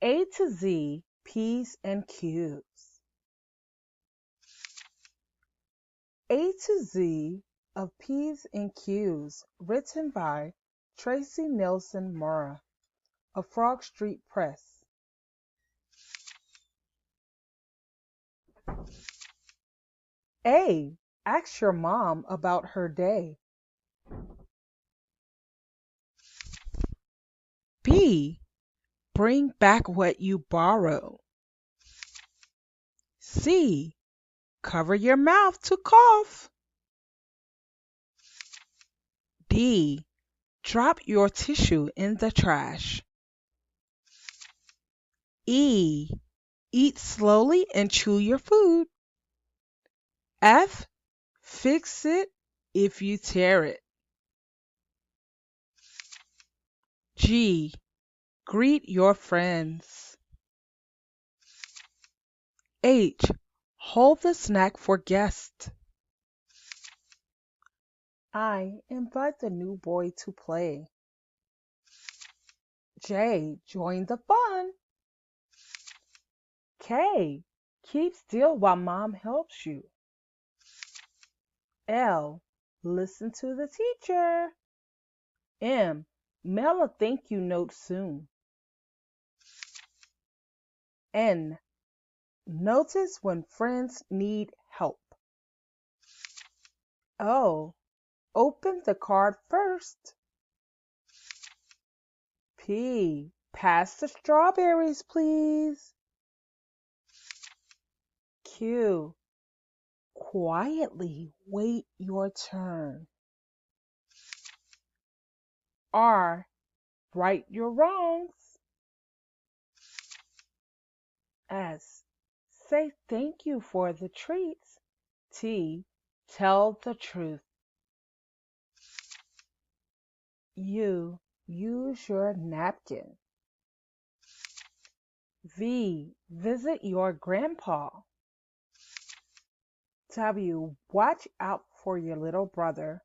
A to Z, P's and Q's. A to Z of P's and Q's, written by Tracy Nelson Murrah of Frogstreet Press. A. Ask your mom about her day. B. Bring back what you borrow. C. Cover your mouth to cough. D. Drop your tissue in the trash. E. Eat slowly and chew your food. F. Fix it if you tear it. G. Greet your friends. H. Hold the snack for guests. I. Invite the new boy to play. J. Join the fun. K. Keep still while mom helps you. L. Listen to the teacher. M. Mail a thank you note soon. N. Notice when friends need help. O. Open the card first. P. Pass the strawberries, please. Q. Quietly wait your turn. R. Right your wrongs. S. Say thank you for the treats. T. Tell the truth. U. Use your napkin. V. Visit your grandpa. W. Watch out for your little brother.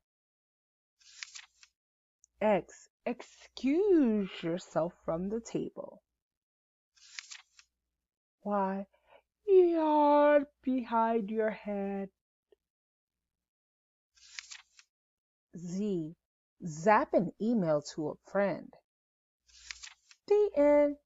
X. Excuse yourself from the table. Y. Yawn behind your head. Z. Zap an email to a friend. The end.